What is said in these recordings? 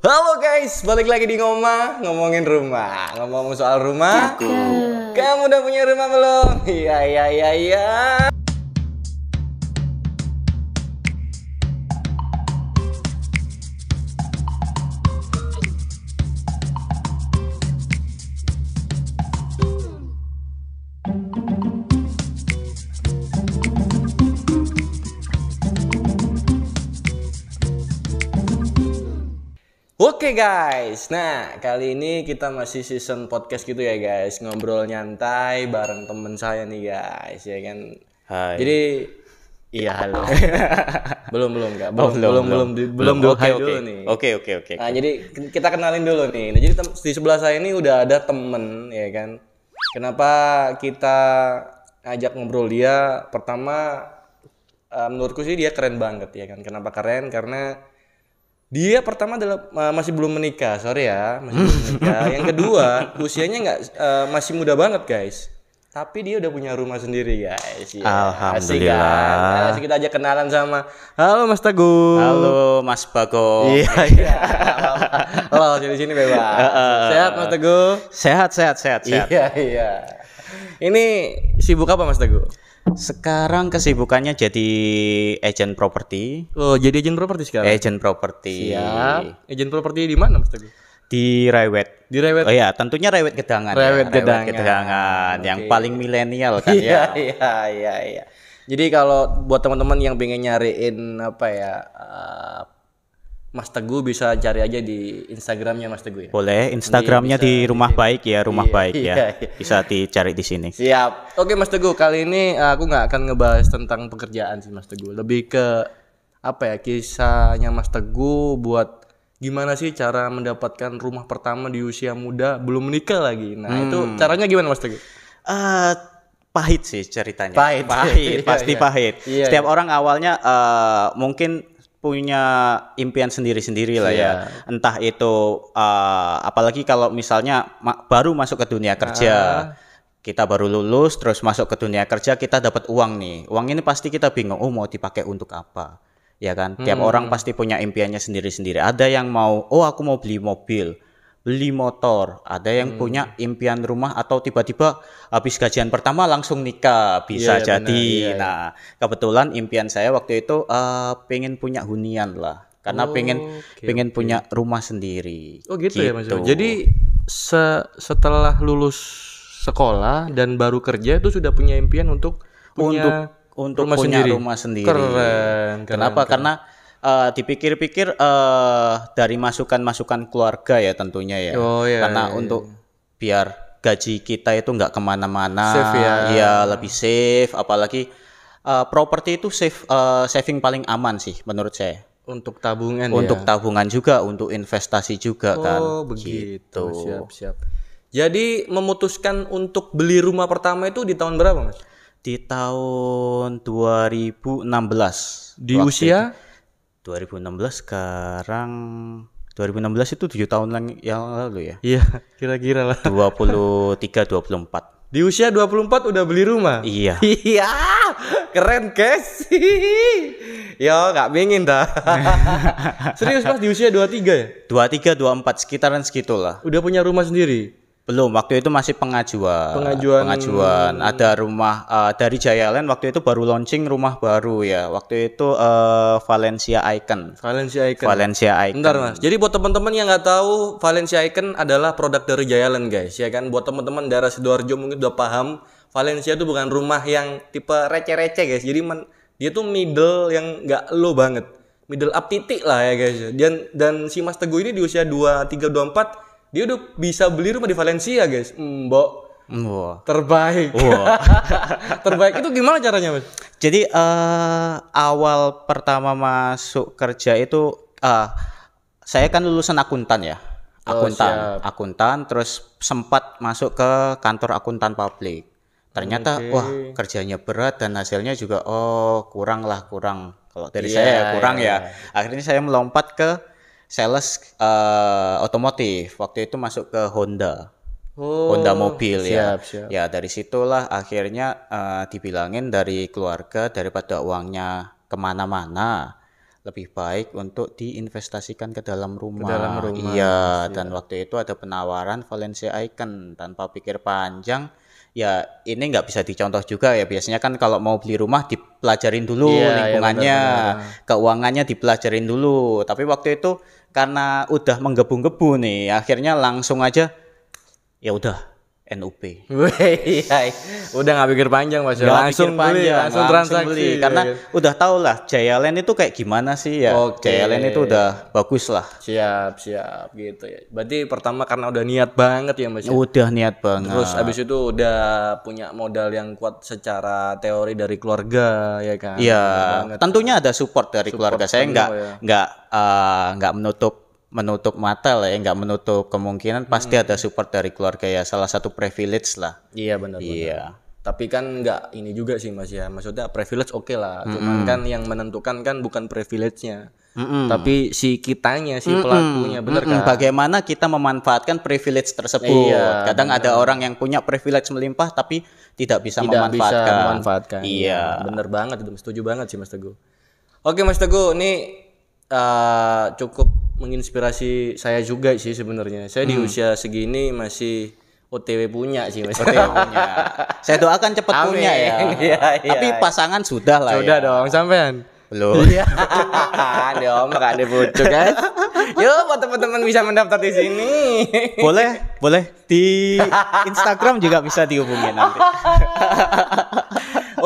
Halo guys, balik lagi di ngomongin rumah. Ngomong soal rumah. Kamu udah punya rumah belum? Iya. Oke guys, nah kali ini kita masih season podcast gitu ya guys, ngobrol nyantai bareng temen saya nih guys, ya kan. Hai. Jadi iya halo. belum Oke. dulu nih. Oke. Nah jadi kita kenalin dulu nih. Nah, jadi di sebelah saya ini udah ada temen ya kan. Kenapa kita ngajak ngobrol dia? Pertama menurutku sih dia keren banget ya kan. Kenapa keren? Karena dia pertama adalah masih belum menikah, sorry ya, masih belum menikah. Yang kedua, usianya masih muda banget guys. Tapi dia udah punya rumah sendiri guys. Ya, Alhamdulillah. Asik kita aja kenalan sama. Halo Mas Teguh. Halo Mas Bago. Iya. Halo, jadi sini bebas. Sehat Mas Teguh? Sehat. Iya. Ini sibuk apa Mas Teguh? Sekarang kesibukannya jadi agent properti. Oh, jadi agent properti sekarang. Agent properti. Siap. Agent properti di mana Mas Teguh? Di Rewet. Di Rewet. Oh ya, tentunya Rewet Gedangan. Rewet Gedangan. Gedangan. Yang paling milenial kan ya. Iya. Jadi kalau buat teman-teman yang pengen nyariin apa ya, Mas Teguh bisa cari aja di Instagramnya Mas Teguh ya. Boleh, Instagramnya di Rumah Baik ya, Rumah Baik ya. Iya. Bisa dicari di sini. Siap. Oke Mas Teguh, kali ini aku nggak akan ngebahas tentang pekerjaan sih Mas Teguh. Lebih ke apa ya, kisahnya Mas Teguh buat gimana sih cara mendapatkan rumah pertama di usia muda, belum menikah lagi. Nah, itu caranya gimana Mas Teguh? Pahit sih ceritanya. Pahit. Pasti Iya. pahit. Iya, Setiap orang awalnya mungkin punya impian sendiri-sendiri lah ya. Entah itu apalagi kalau misalnya baru masuk ke dunia kerja. Kita baru lulus terus masuk ke dunia kerja, kita dapat uang nih. Uang ini pasti kita bingung, mau dipakai untuk apa? Ya kan? Tiap orang pasti punya impiannya sendiri-sendiri. Ada yang mau, aku mau beli mobil, beli motor. Ada yang punya impian rumah atau tiba-tiba habis gajian pertama langsung nikah, bisa Iya, jadi. benar, iya. Nah, kebetulan impian saya waktu itu pengen punya hunian lah. Karena pengen punya rumah sendiri. Oh gitu ya Mas. Jadi setelah lulus sekolah dan baru kerja itu sudah punya impian untuk punya untuk punya rumah sendiri. Keren. Kenapa? Karena dipikir-pikir dari masukan-masukan keluarga ya tentunya ya. Oh, iya, Karena untuk biar gaji kita itu nggak kemana-mana, Safe ya. Iya, lebih safe. Apalagi properti itu saving paling aman sih menurut saya. Untuk tabungan Untuk ya. tabungan juga, untuk investasi juga kan. Oh begitu. Gitu. Siap. Jadi memutuskan untuk beli rumah pertama itu di tahun berapa Mas? Di tahun 2016. Di Waktu usia? itu 2016 sekarang 2016 itu 7 tahun yang lalu ya. Iya, kira-kira lah. 23 24. Di usia 24 udah beli rumah? Iya. Iya, keren guys. Yo, nggak pingin dah. Serius Mas, di usia 23 ya? 23 24 sekitaran segitulah. Udah punya rumah sendiri? Belum, waktu itu masih pengajuan. Ada rumah dari Jayaland waktu itu baru launching rumah baru ya. Waktu itu Valencia Icon. Bentar Mas. Jadi buat teman-teman yang nggak tahu, Valencia Icon adalah produk dari Jayaland guys, ya kan. Buat teman-teman daerah Sidoarjo mungkin udah paham, Valencia itu bukan rumah yang tipe receh-receh guys. Jadi dia tuh middle yang nggak low banget, middle up titik lah ya guys. Dan si Mas Teguh ini di usia 23 24 dia udah bisa beli rumah di Valencia guys. Mbok. Wah. Terbaik. Terbaik itu gimana caranya Mas? Jadi awal pertama masuk kerja itu saya kan lulusan akuntan ya. Akuntan terus sempat masuk ke kantor akuntan publik. Ternyata kerjanya berat dan hasilnya juga kurang. Kalau dari saya kurang ya. Akhirnya saya melompat ke sales otomotif. Waktu itu masuk ke Honda. Honda mobil siap. Ya dari situlah akhirnya dibilangin dari keluarga daripada uangnya kemana-mana lebih baik untuk diinvestasikan ke dalam rumah. Ke dalam rumah, Iya, dan waktu itu ada penawaran Valencia Icon. Tanpa pikir panjang, ya ini nggak bisa dicontoh juga ya. Biasanya kan kalau mau beli rumah dipelajarin dulu Iya, iya, lingkungannya, benar-benar. keuangannya dipelajarin dulu. Tapi waktu itu karena udah menggebu-gebu nih, akhirnya langsung aja ya udah NUP. Wih, iya. Udah nggak pikir panjang Mas. Nggak Langsung pikir beli, panjang, langsung transaksi. beli. Iya, Karena iya. udah tau lah Giant itu kayak gimana sih ya. Oke. Giant itu udah bagus lah. Siap gitu ya. Berarti pertama karena udah niat banget ya Mas. Ya? Udah niat banget. Terus abis itu udah punya modal yang kuat secara teori dari keluarga ya kan. Iya, Bener banget. tentunya ada support dari keluarga. Saya penuh nggak menutup mata lah ya, nggak menutup kemungkinan pasti ada support dari keluarga ya. Salah satu privilege lah. Iya benar. Iya. Tapi kan nggak ini juga sih Mas ya. Maksudnya privilege oke lah. Cuman kan yang menentukan kan bukan privilege-nya. Tapi si kitanya, si pelakunya, bener kan? Bagaimana kita memanfaatkan privilege tersebut? Iya, Kadang ada orang yang punya privilege melimpah tapi tidak bisa memanfaatkan. Iya, bener banget itu. Setuju banget sih Mas Teguh. Oke Mas Teguh, ini cukup menginspirasi saya juga sih sebenarnya. Saya di usia segini masih OTW punya sih Mas. OTW punya. Saya doakan cepat Amin. punya ya. Iya, Tapi pasangan sudah lah Sudah ya. dong, sampean. Belum. Iya. Dong, gak ada bocor guys. Yuk buat teman-teman bisa mendaftar di sini. Boleh di Instagram juga bisa dihubungin nanti.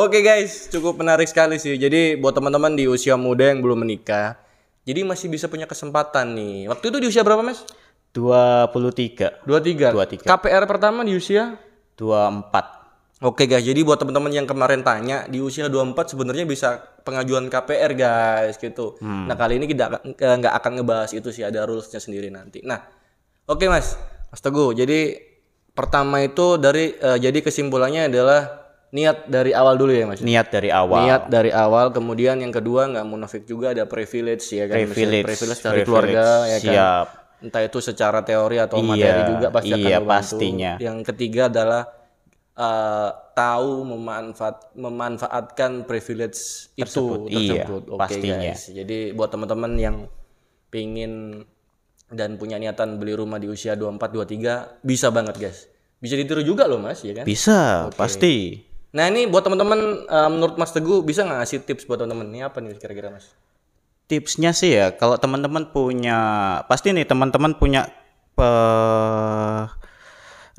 Oke guys, cukup menarik sekali sih. Jadi buat teman-teman di usia muda yang belum menikah, jadi masih bisa punya kesempatan nih. Waktu itu di usia berapa Mas? 23, 23. 23. KPR pertama di usia? 24. Oke guys, jadi buat teman-teman yang kemarin tanya di usia 24 sebenarnya bisa pengajuan KPR guys gitu. Nah kali ini kita nggak akan ngebahas itu sih, ada rulesnya sendiri nanti. Nah, oke Mas Teguh. Jadi pertama itu jadi kesimpulannya adalah niat dari awal dulu ya Mas. Niat dari awal. Niat dari awal, kemudian yang kedua nggak munafik juga ada privilege ya kan. Privilege dari keluarga ya kan. Siap. Entah itu secara teori atau materi juga pasti akan membantu. pastinya. Yang ketiga adalah tahu memanfaatkan privilege tersebut. Iya, Oke, pastinya. guys. Jadi buat teman-teman yang pingin dan punya niatan beli rumah di usia 24 23 bisa banget guys. Bisa ditiru juga loh Mas ya kan? Bisa, pasti. Nah, ini buat teman-teman menurut Mas Teguh bisa nggak ngasih tips buat teman-teman? Ini apa nih kira-kira Mas? Tipsnya sih ya, kalau teman-teman punya, pasti nih teman-teman punya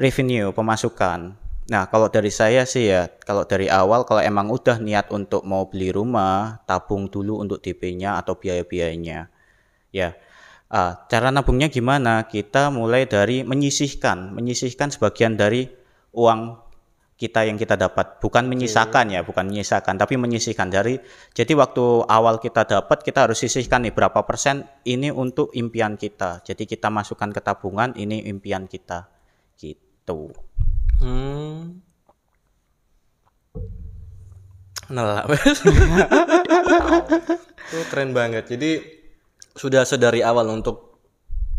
revenue, pemasukan. Nah, kalau dari saya sih ya, kalau dari awal kalau emang udah niat untuk mau beli rumah, tabung dulu untuk DP-nya atau biaya-biayanya. Ya, cara nabungnya gimana? Kita mulai dari menyisihkan sebagian dari uang kita yang kita dapat, bukan menyisakan ya, bukan menyisakan, tapi menyisihkan dari. Jadi waktu awal kita dapat, kita harus sisihkan nih berapa persen ini untuk impian kita. Jadi kita masukkan ke tabungan, ini impian kita, gitu. Nah, itu keren banget. Jadi sudah sedari awal untuk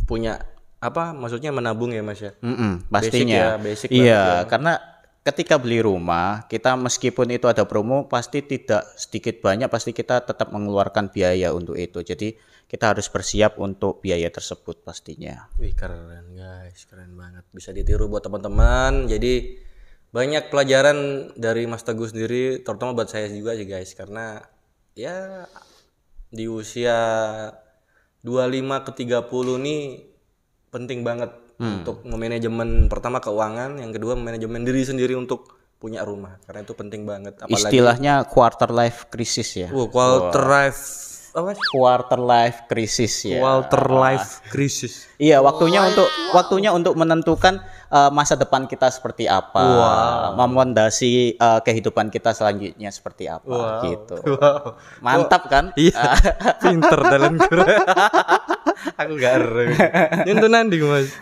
punya apa? Maksudnya menabung ya Mas ya. Pastinya. Basic iya, karena ketika beli rumah, kita meskipun itu ada promo, pasti tidak sedikit banyak, pasti kita tetap mengeluarkan biaya untuk itu. Jadi kita harus bersiap untuk biaya tersebut pastinya. Wih keren guys, keren banget. Bisa ditiru buat teman-teman. Jadi banyak pelajaran dari Mas Teguh sendiri, terutama buat saya juga sih guys. Karena ya di usia 25 ke 30 nih penting banget untuk memanajemen, pertama keuangan, yang kedua memanajemen diri sendiri untuk punya rumah. Karena itu penting banget. Apalagi Istilahnya quarter life crisis ya. quarter life apa? Quarter life crisis ya. Quarter life crisis. Iya, waktunya untuk menentukan masa depan kita seperti apa, memondasi kehidupan kita selanjutnya seperti apa, gitu. Mantap kan? Iya. Pinter dalam kura. Aku gak ero. Nyentuh nanti Mas.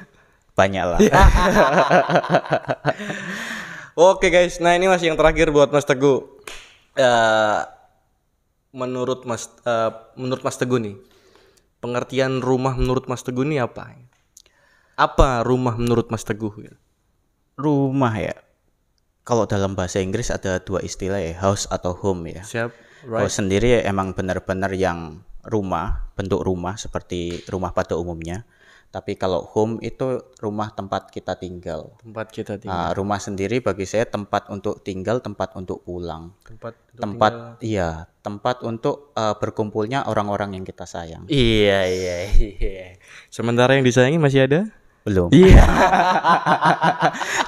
Banyak lah. Oke guys, nah ini Mas yang terakhir buat Mas Teguh. Menurut Mas Teguh nih, pengertian rumah menurut Mas Teguh ini apa? Apa rumah menurut Mas Teguh? Rumah ya. Kalau dalam bahasa Inggris ada dua istilah ya, house atau home ya. Siap. House sendiri emang benar-benar yang rumah, bentuk rumah seperti rumah pada umumnya. Tapi kalau home itu rumah tempat kita tinggal. Tempat kita tinggal. Rumah sendiri bagi saya tempat untuk tinggal, tempat untuk pulang. Tempat Tempat untuk berkumpulnya orang-orang yang kita sayang. Iya. Sementara yang disayangi masih ada? Belum. Iya.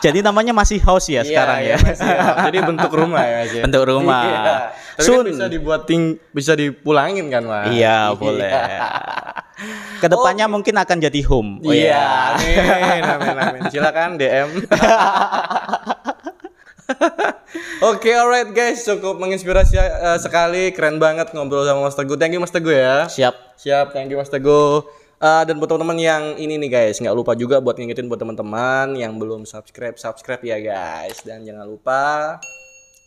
Jadi namanya masih house ya sekarang ya. Masih, ya. Jadi bentuk rumah ya Mas. Bentuk rumah. Iya. Tapi kan bisa dibuat bisa dipulangin kan Mas? Iya, boleh. Kedepannya mungkin akan jadi home. Iya. Amin. Silakan DM. Oke, alright guys, cukup menginspirasi sekali, keren banget ngobrol sama Mas Teguh. Thank you Mas Teguh ya. Siap, thank you Mas Teguh. Dan buat teman-teman yang ini nih guys, nggak lupa juga buat ngingetin buat teman-teman yang belum subscribe ya guys. Dan jangan lupa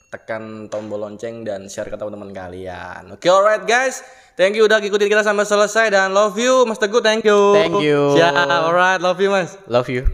tekan tombol lonceng dan share ke teman-teman kalian. Oke, alright guys, thank you udah ikutin kita sampai selesai dan love you Mas Teguh, thank you. Thank you. Siap, alright, love you Mas. Love you.